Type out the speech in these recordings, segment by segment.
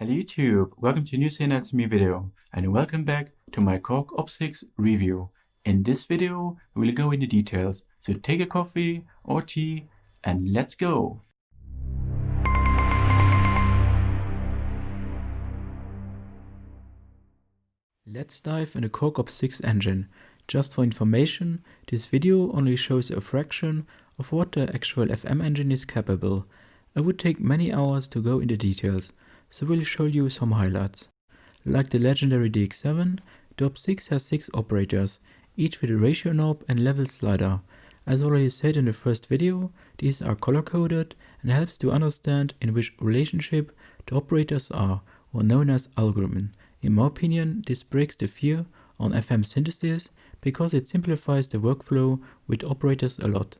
Hello YouTube, welcome to a new SYNTH video, and welcome back to my Korg OPSIX review. In this video, we'll go into details, so take a coffee or tea and let's go! Let's dive into Korg OPSIX engine. Just for information, this video only shows a fraction of what the actual FM engine is capable. It would take many hours to go into details, so we'll show you some highlights. Like the legendary DX7, the OPSIX has 6 operators, each with a ratio knob and level slider. As already said in the first video, these are color-coded and helps to understand in which relationship the operators are, or known as algorithm. In my opinion, this breaks the fear on FM synthesis because it simplifies the workflow with operators a lot.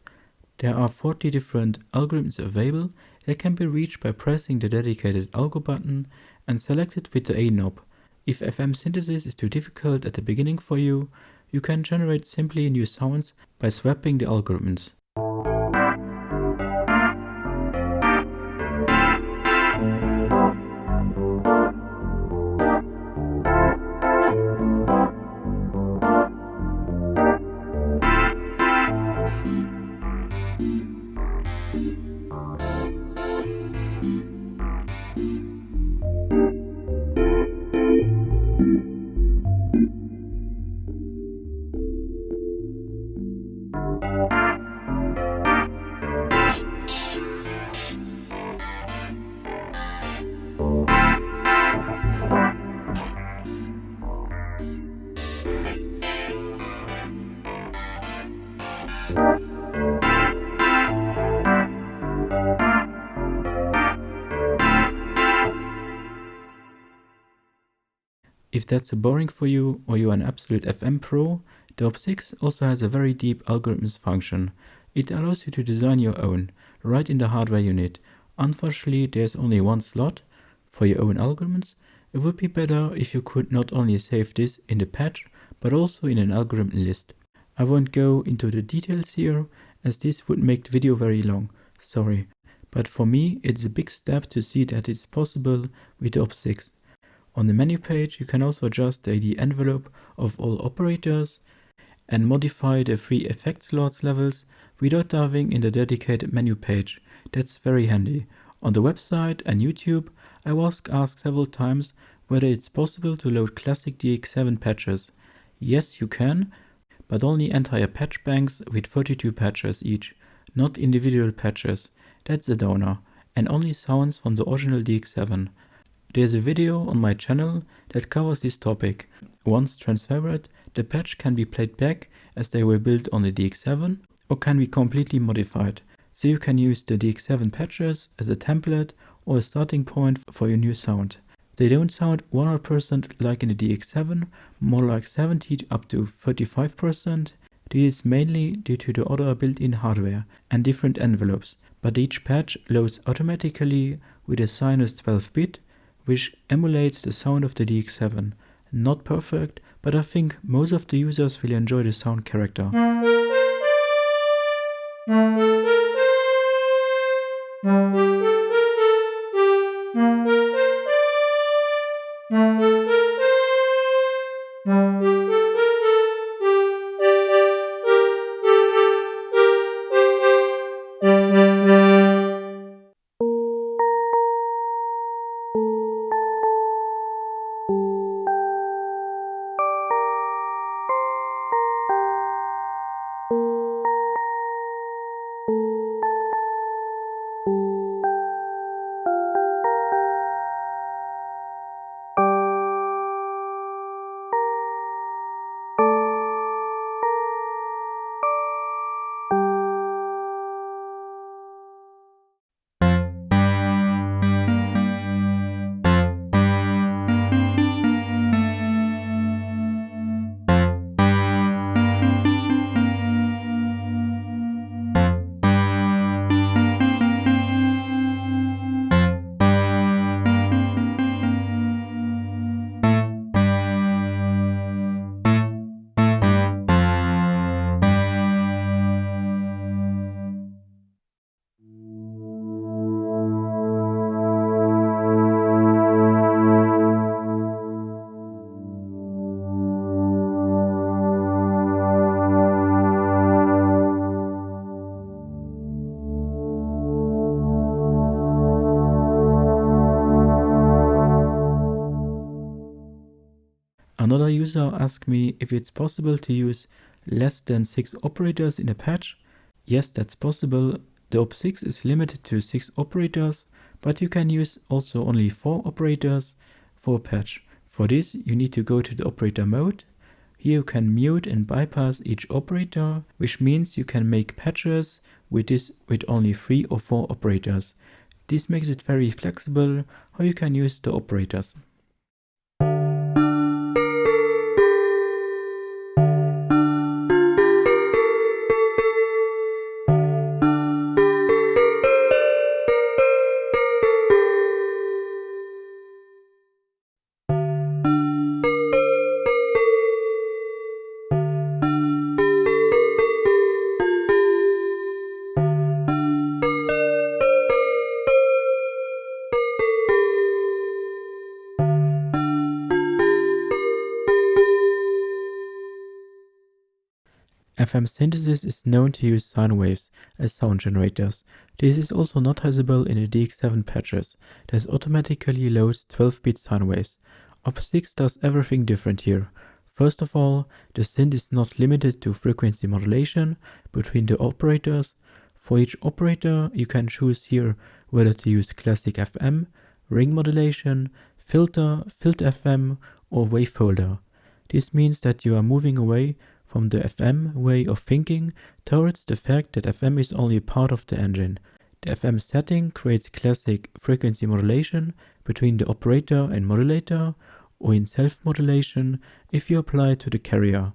There are 40 different algorithms available that can be reached by pressing the dedicated algo button and select it with the A knob. If FM synthesis is too difficult at the beginning for you, you can generate simply new sounds by swapping the algorithms. If that's boring for you or you are an absolute FM pro, the OPSIX also has a very deep algorithms function. It allows you to design your own, right in the hardware unit. Unfortunately, there's only one slot for your own algorithms. It would be better if you could not only save this in the patch, but also in an algorithm list. I won't go into the details here, as this would make the video very long, sorry. But for me, it's a big step to see that it's possible with the OPSIX. On the menu page, you can also adjust the AD envelope of all operators and modify the free effect slots levels without diving in the dedicated menu page. That's very handy. On the website and YouTube, I was asked several times whether it's possible to load classic DX7 patches. Yes, you can, but only entire patch banks with 32 patches each, not individual patches. That's a downer, and only sounds from the original DX7. There's a video on my channel that covers this topic. Once transferred, the patch can be played back as they were built on the DX7 or can be completely modified. So you can use the DX7 patches as a template or a starting point for your new sound. They don't sound 100% like in the DX7, more like 70 up to 35%. This is mainly due to the other built-in hardware and different envelopes, but each patch loads automatically with a sinus 12-bit, which emulates the sound of the DX7. Not perfect, but I think most of the users will enjoy the sound character. Another user asked me if it's possible to use less than 6 operators in a patch. Yes, that's possible. The OPSIX is limited to 6 operators, but you can use also only 4 operators for a patch. For this, you need to go to the operator mode. Here you can mute and bypass each operator, which means you can make patches with only 3 or 4 operators. This makes it very flexible how you can use the operators. FM synthesis is known to use sine waves as sound generators. This is also noticeable in the DX7 patches, that automatically loads 12-bit sine waves. OPSIX does everything different here. First of all, the synth is not limited to frequency modulation between the operators. For each operator, you can choose here whether to use classic FM, ring modulation, filter, filter FM, or wavefolder. This means that you are moving away from the FM way of thinking towards the fact that FM is only part of the engine. The FM setting creates classic frequency modulation between the operator and modulator, or in self-modulation if you apply to the carrier.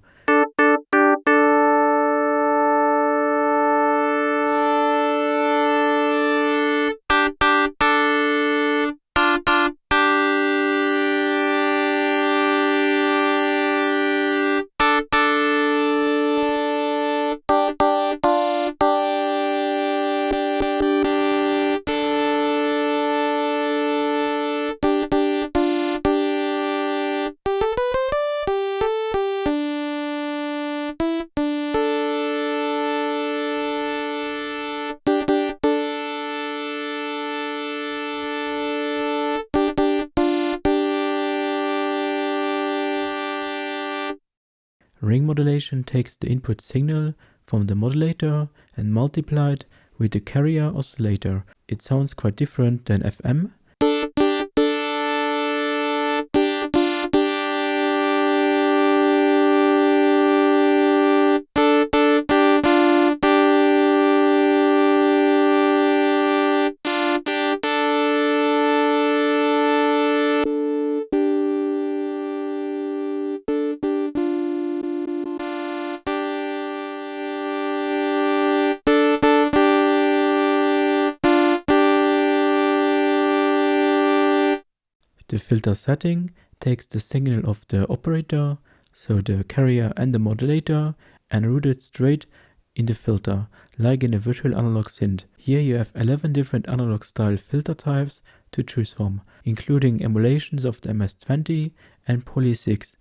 Ring modulation takes the input signal from the modulator and multiplied with the carrier oscillator. It sounds quite different than FM. The filter setting takes the signal of the operator, so the carrier and the modulator, and route it straight in the filter, like in a virtual analog synth. Here you have 11 different analog style filter types to choose from, including emulations of the MS-20 and Poly 6.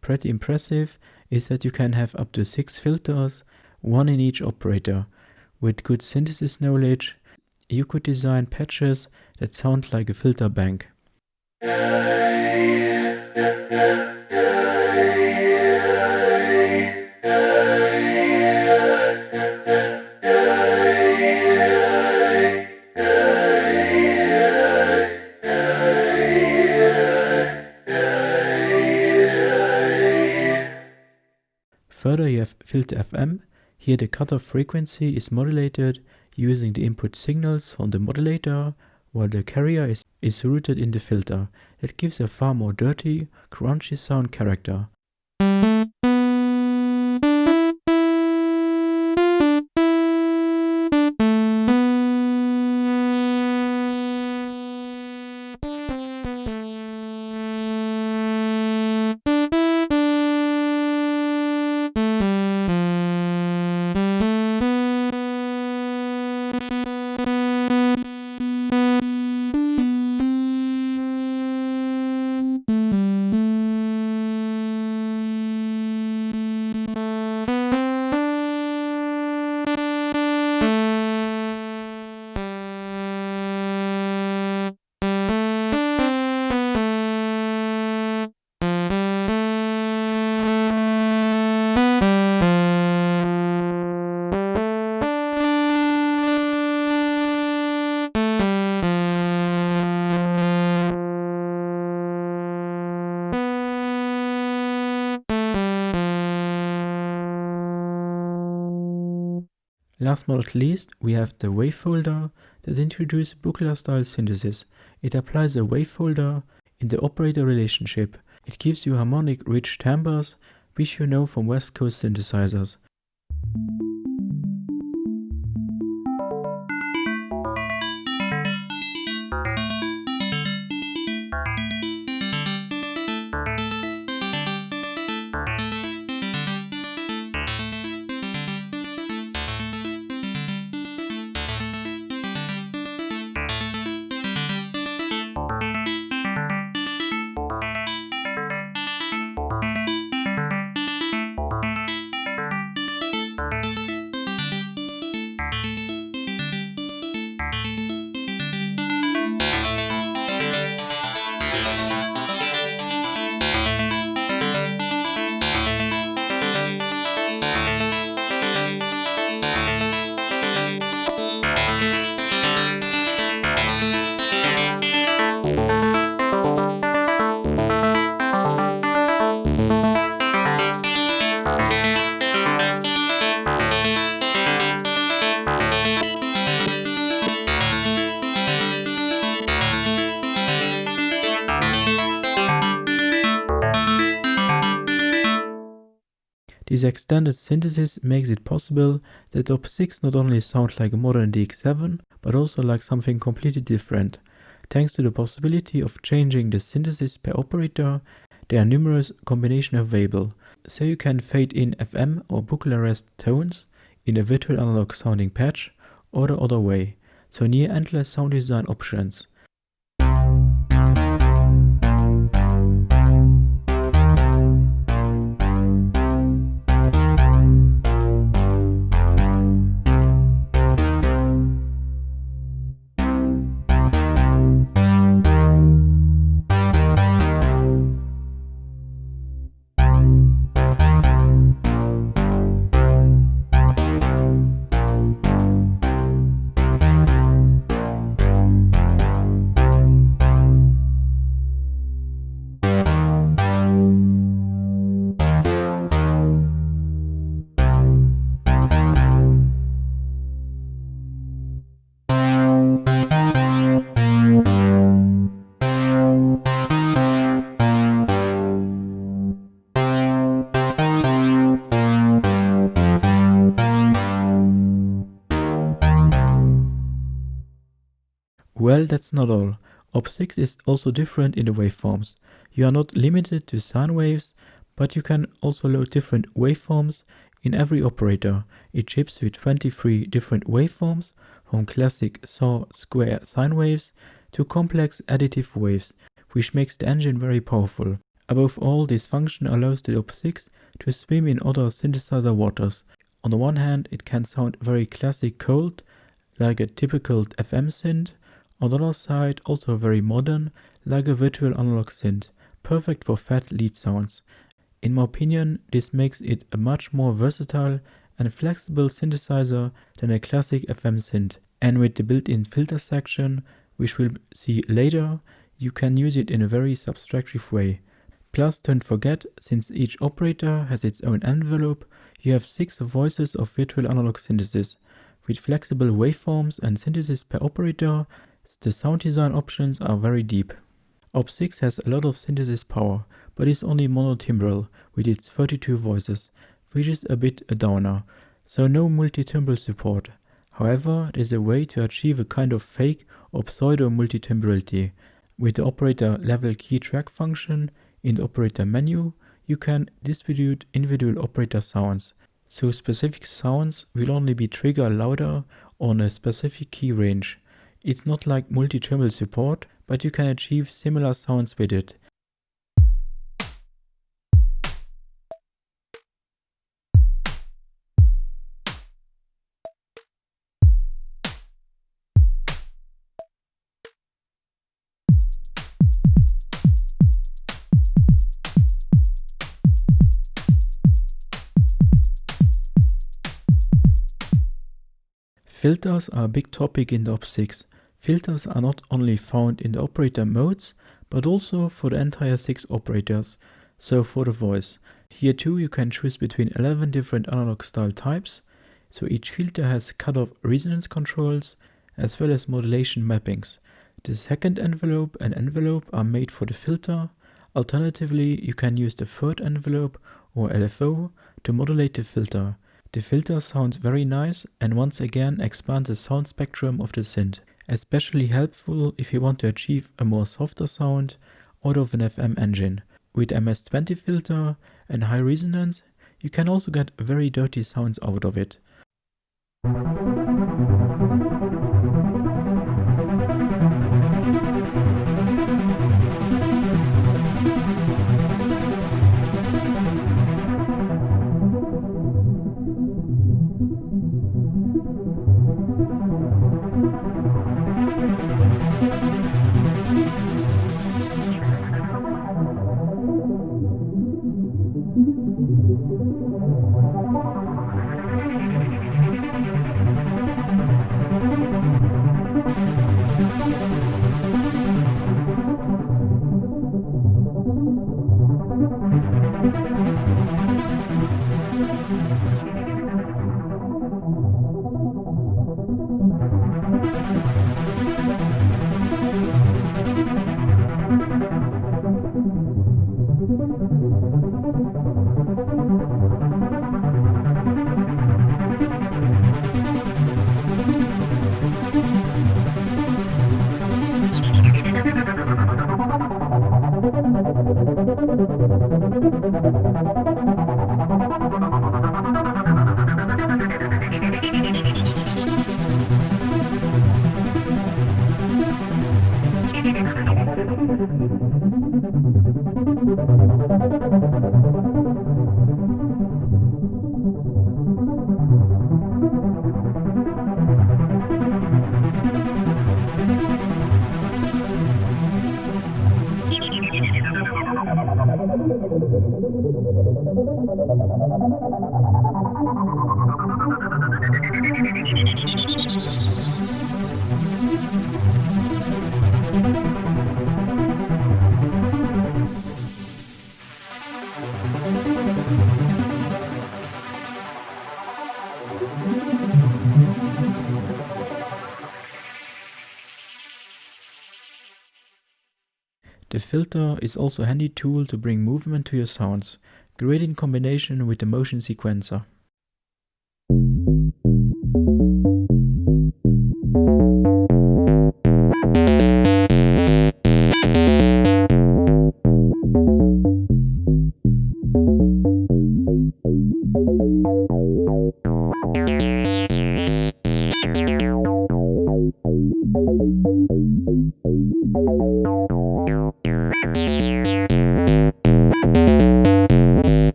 Pretty impressive is that you can have up to 6 filters, one in each operator. With good synthesis knowledge, you could design patches that sound like a filter bank. filter FM. Here the cutoff frequency is modulated using the input signals from the modulator, while the carrier is routed in the filter. It gives a far more dirty, crunchy sound character. Last but not least, we have the wave folder that introduces Buchla style synthesis. It applies a wave folder in the operator relationship. It gives you harmonic rich timbres, which you know from West Coast synthesizers. This extended synthesis makes it possible that OPSIX not only sounds like a modern DX7, but also like something completely different. Thanks to the possibility of changing the synthesis per operator, there are numerous combinations available. So you can fade in FM or Buchla rest tones in a virtual analog sounding patch, or the other way. So near endless sound design options. Well, that's not all. OPSIX is also different in the waveforms. You are not limited to sine waves, but you can also load different waveforms in every operator. It ships with 23 different waveforms, from classic saw square sine waves to complex additive waves, which makes the engine very powerful. Above all, this function allows the OPSIX to swim in other synthesizer waters. On the one hand, it can sound very classic cold, like a typical FM synth. On the other side, also very modern, like a virtual analog synth, perfect for fat lead sounds. In my opinion, this makes it a much more versatile and flexible synthesizer than a classic FM synth. And with the built-in filter section, which we'll see later, you can use it in a very subtractive way. Plus, don't forget, since each operator has its own envelope, You have 6 voices of virtual analog synthesis. With flexible waveforms and synthesis per operator, the sound design options are very deep. OPSIX has a lot of synthesis power, but is only monotimbral with its 32 voices, which is a bit a downer, so no multi-timbral support. However, there is a way to achieve a kind of fake or pseudo multi-timbrality. With the operator level key track function in the operator menu, you can distribute individual operator sounds, so specific sounds will only be triggered louder on a specific key range. It's not like multi-timbral support, but you can achieve similar sounds with it. Filters are a big topic in the OPSIX. Filters are not only found in the operator modes, but also for the entire 6 operators, so for the voice. Here too you can choose between 11 different analog style types, so each filter has cutoff resonance controls, as well as modulation mappings. The second envelope and envelope are made for the filter. Alternatively, you can use the third envelope or LFO to modulate the filter. The filter sounds very nice and once again expands the sound spectrum of the synth, especially helpful if you want to achieve a more softer sound out of an FM engine. With MS-20 filter and high resonance, you can also get very dirty sounds out of it. The filter is also a handy tool to bring movement to your sounds, great in combination with the motion sequencer.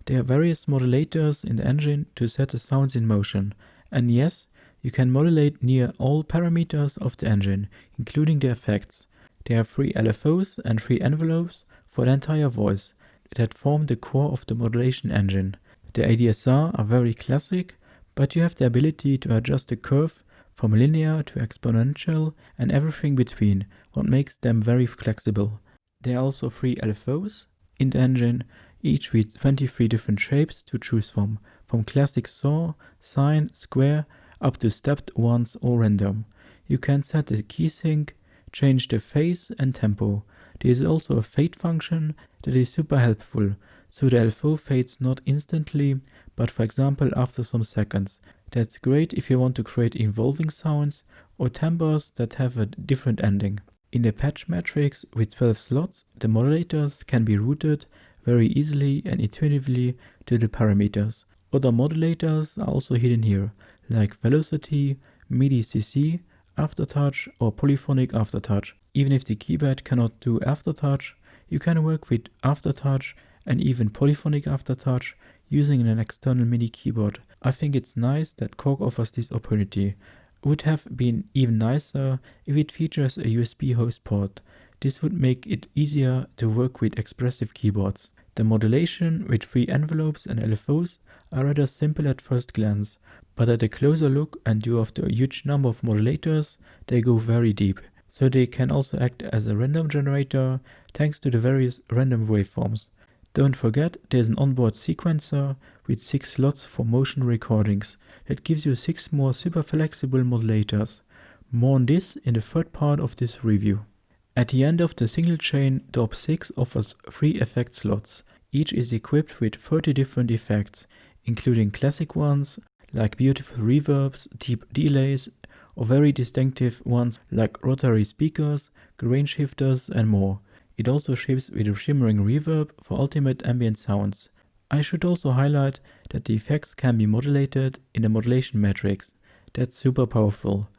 There are various modulators in the engine to set the sounds in motion, and yes, you can modulate near all parameters of the engine, including the effects. There are 3 LFOs and 3 envelopes for the entire voice that form the core of the modulation engine. The ADSR are very classic, but you have the ability to adjust the curve from linear to exponential and everything between, what makes them very flexible. There are also 3 LFOs in the engine, each with 23 different shapes to choose from classic saw, sine, square, up to stepped ones or random. You can set the key sync, change the phase and tempo. There is also a fade function that is super helpful, so the LFO fades not instantly, but for example after some seconds. That's great if you want to create involving sounds or timbres that have a different ending. In the patch matrix with 12 slots, the modulators can be routed very easily and intuitively to the parameters. Other modulators are also hidden here, like velocity, MIDI CC, aftertouch or polyphonic aftertouch. Even if the keypad cannot do aftertouch, you can work with aftertouch and even polyphonic aftertouch using an external MIDI keyboard. I think it's nice that Korg offers this opportunity. It would have been even nicer if it features a USB host port. This would make it easier to work with expressive keyboards. The modulation with 3 envelopes and LFOs are rather simple at first glance, but at a closer look and due to the huge number of modulators, they go very deep. So they can also act as a random generator thanks to the various random waveforms. Don't forget, there's an onboard sequencer with 6 slots for motion recordings that gives you 6 more super flexible modulators. More on this in the third part of this review. At the end of the single chain, the OPSIX offers 3 effect slots. Each is equipped with 30 different effects, including classic ones like beautiful reverbs, deep delays, or very distinctive ones like rotary speakers, grain shifters, and more. It also ships with a shimmering reverb for ultimate ambient sounds. I should also highlight that the effects can be modulated in the modulation matrix. That's super powerful.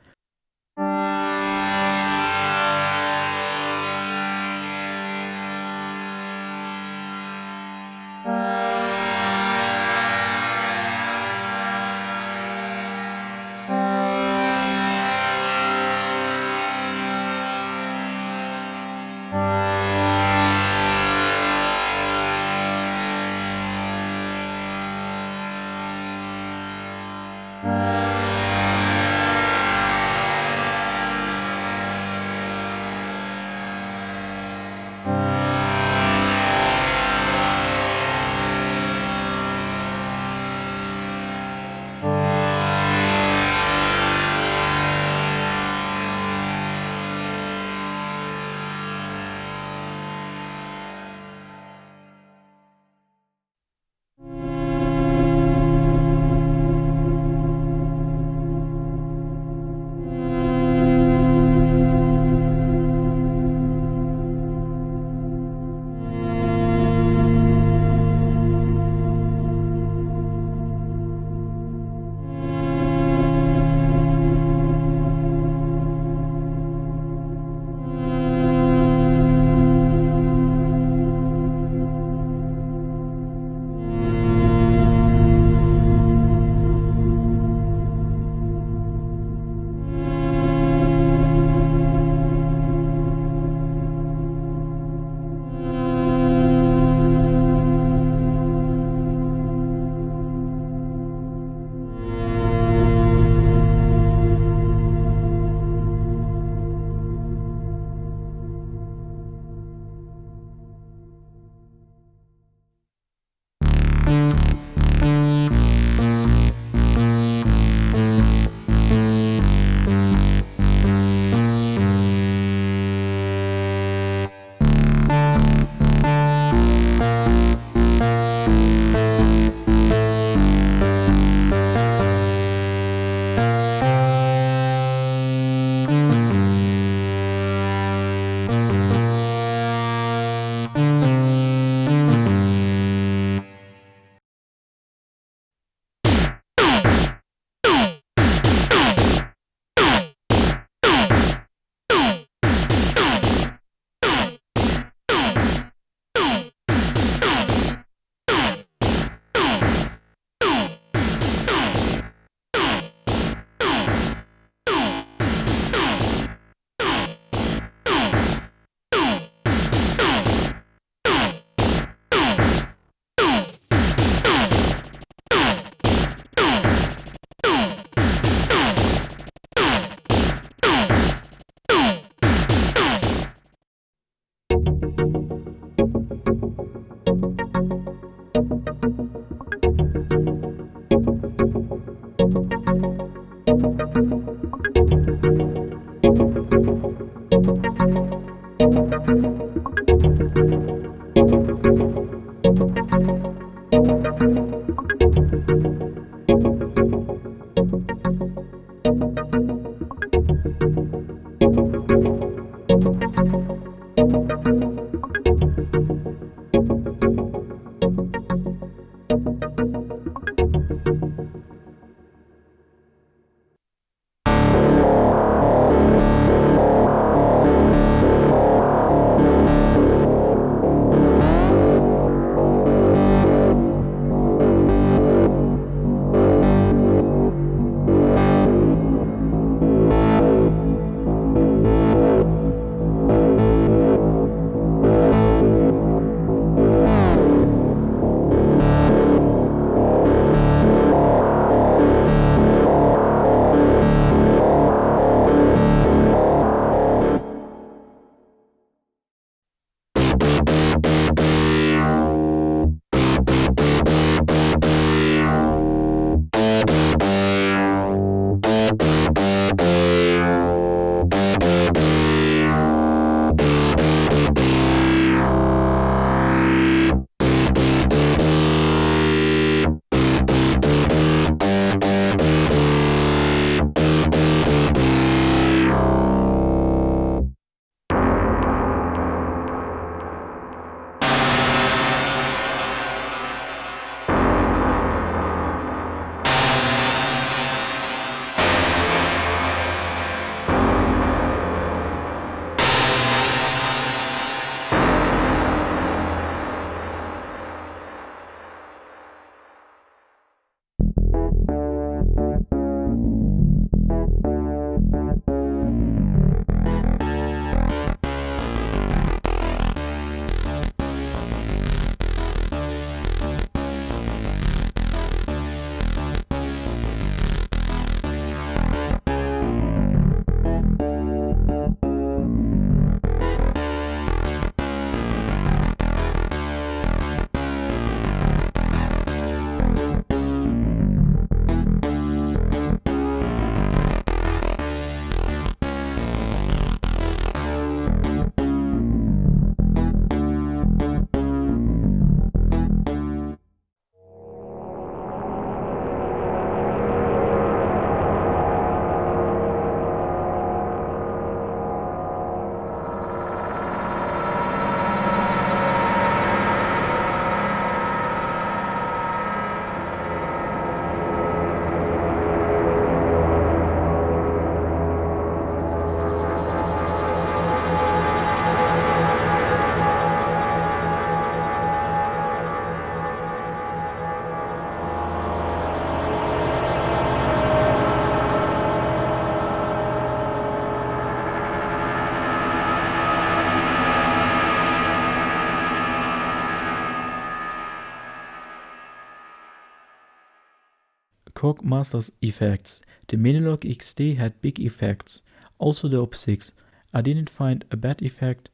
Korg masters effects. The Minilog XD had big effects. Also the OPSIX. I didn't find a bad effect.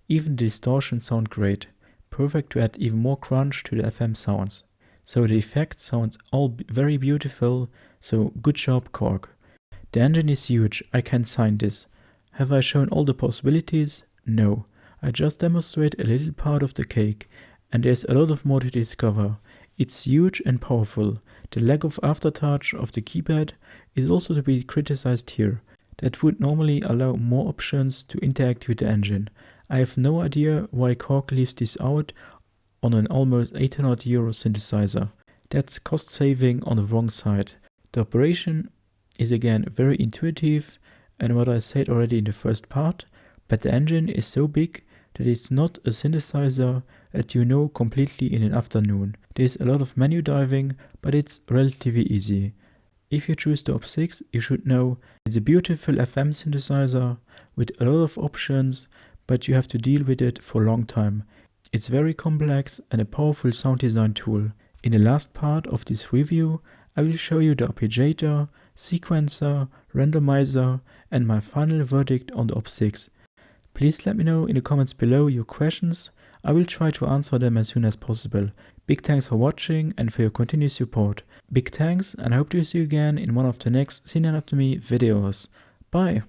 Even the distortions sound great. Perfect to add even more crunch to the FM sounds. So the effects sounds all very beautiful, so good job Korg. The engine is huge, I can sign this. Have I shown all the possibilities? No. I just demonstrate a little part of the cake, and there's a lot more to discover. It's huge and powerful. The lack of aftertouch of the keypad is also to be criticized here. That would normally allow more options to interact with the engine. I have no idea why Korg leaves this out on an almost €800 synthesizer. That's cost saving on the wrong side. The operation is again very intuitive, and what I said already in the first part, but the engine is so big that it's not a synthesizer that you know completely in an afternoon. There's a lot of menu diving, but it's relatively easy. If you choose the OPSIX, you should know it's a beautiful FM synthesizer with a lot of options, but you have to deal with it for a long time. It's very complex and a powerful sound design tool. In the last part of this review, I will show you the arpeggiator, sequencer, randomizer, and my final verdict on the OPSIX. Please let me know in the comments below your questions. I will try to answer them as soon as possible. Big thanks for watching and for your continued support. Big thanks, and I hope to see you again in one of the next Synth Anatomy videos. Bye!